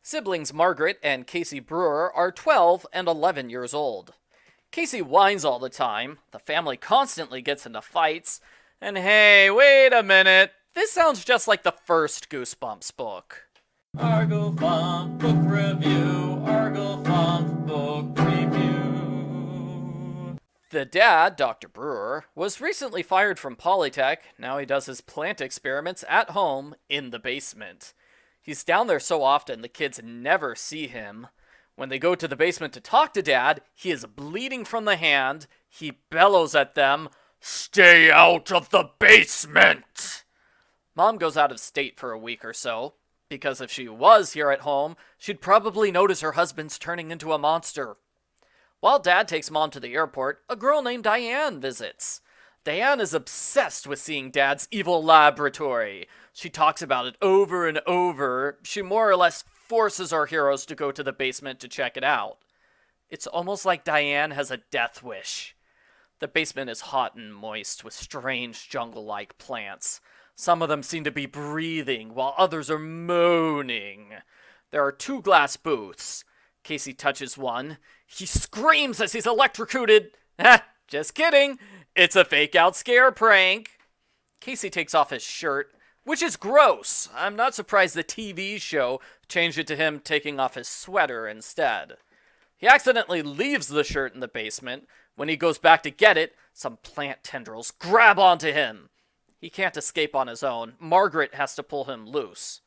Siblings Margaret and Casey Brewer are 12 and 11 years old. Casey whines all the time, the family constantly gets into fights, and hey, wait a minute, this sounds just like the first Goosebumps book. Argo Font Book Review, Argo Font Book Review. The dad, Dr. Brewer, was recently fired from Polytech. Now he does his plant experiments at home in the basement. He's down there so often the kids never see him. When they go to the basement to talk to Dad, he is bleeding from the hand. He bellows at them, "Stay out of the basement!" Mom goes out of state for a week or so, because if she was here at home, she'd probably notice her husband's turning into a monster. While Dad takes Mom to the airport, a girl named Diane visits. Diane is obsessed with seeing Dad's evil laboratory. She talks about it over and over. She more or less forces our heroes to go to the basement to check it out. It's almost like Diane has a death wish. The basement is hot and moist with strange jungle-like plants. Some of them seem to be breathing while others are moaning. There are 2 glass booths. Casey touches one. He screams as he's electrocuted. Just kidding. It's a fake-out scare prank. Casey takes off his shirt, which is gross. I'm not surprised the TV show changed it to him taking off his sweater instead. He accidentally leaves the shirt in the basement. When he goes back to get it, some plant tendrils grab onto him. He can't escape on his own. Margaret has to pull him loose.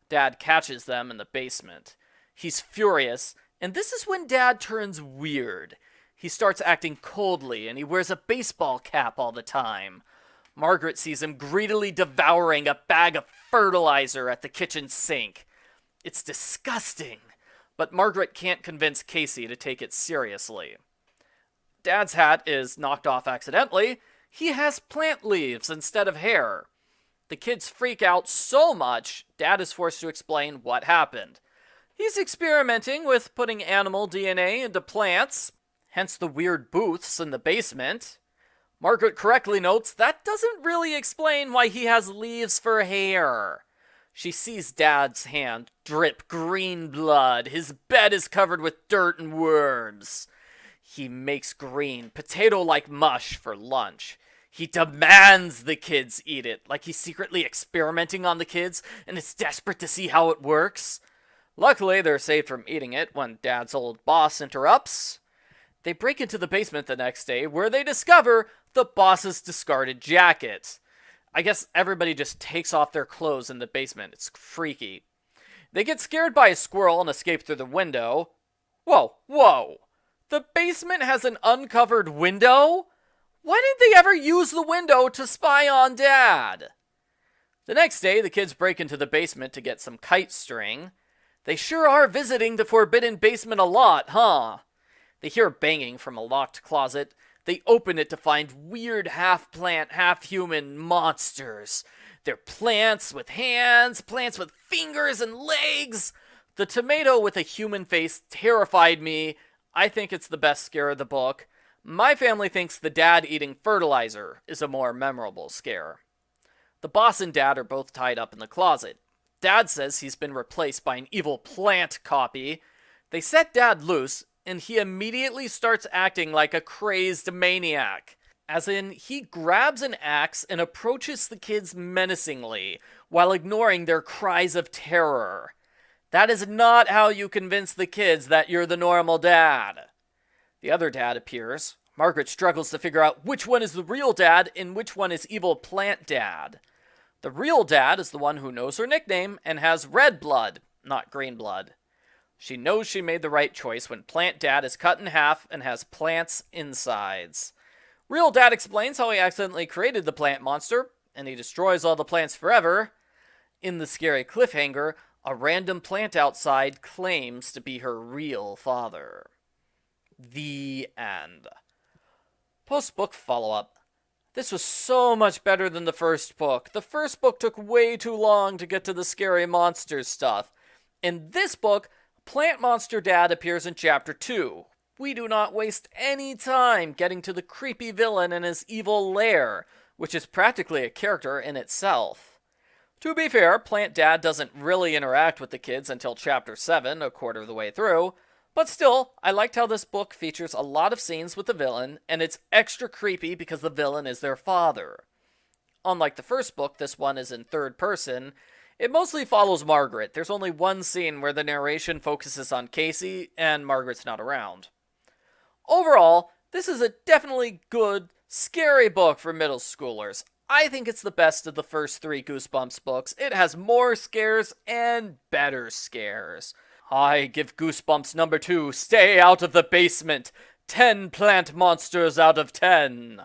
Dad catches them in the basement. He's furious, and this is when Dad turns weird. He starts acting coldly, and he wears a baseball cap all the time. Margaret sees him greedily devouring a bag of fertilizer at the kitchen sink. It's disgusting, but Margaret can't convince Casey to take it seriously. Dad's hat is knocked off accidentally. He has plant leaves instead of hair. The kids freak out so much, Dad is forced to explain what happened. He's experimenting with putting animal DNA into plants, hence the weird booths in the basement. Margaret correctly notes that doesn't really explain why he has leaves for hair. She sees Dad's hand drip green blood. His bed is covered with dirt and worms. He makes green, potato-like mush for lunch. He demands the kids eat it, like he's secretly experimenting on the kids and is desperate to see how it works. Luckily, they're saved from eating it when Dad's old boss interrupts. They break into the basement the next day, where they discover the boss's discarded jacket. I guess everybody just takes off their clothes in the basement. It's freaky. They get scared by a squirrel and escape through the window. Whoa! The basement has an uncovered window? Why didn't they ever use the window to spy on Dad? The next day, the kids break into the basement to get some kite string. They sure are visiting the forbidden basement a lot, huh? They hear banging from a locked closet. They open it to find weird half-plant, half-human monsters. They're plants with hands, plants with fingers and legs. The tomato with a human face terrified me. I think it's the best scare of the book. My family thinks the dad eating fertilizer is a more memorable scare. The boss and Dad are both tied up in the closet. Dad says he's been replaced by an evil plant copy. They set Dad loose, and he immediately starts acting like a crazed maniac. As in, he grabs an axe and approaches the kids menacingly, while ignoring their cries of terror. That is not how you convince the kids that you're the normal dad. The other dad appears. Margaret struggles to figure out which one is the real dad and which one is evil plant dad. The real dad is the one who knows her nickname and has red blood, not green blood. She knows she made the right choice when Plant Dad is cut in half and has plants insides. Real Dad explains how he accidentally created the plant monster, and he destroys all the plants forever. In the scary cliffhanger, a random plant outside claims to be her real father. The end. Post-book follow-up. This was so much better than the first book. The first book took way too long to get to the scary monsters stuff. In this book, Plant Monster Dad appears in Chapter 2. We do not waste any time getting to the creepy villain and his evil lair, which is practically a character in itself. To be fair, Plant Dad doesn't really interact with the kids until chapter 7, a quarter of the way through, but still, I liked how this book features a lot of scenes with the villain, and it's extra creepy because the villain is their father. Unlike the first book, this one is in third person. It mostly follows Margaret. There's only one scene where the narration focuses on Casey, and Margaret's not around. Overall, this is a definitely good, scary book for middle schoolers. I think it's the best of the first 3 Goosebumps books. It has more scares and better scares. I give Goosebumps number 2, Stay Out of the Basement, 10 plant monsters out of 10.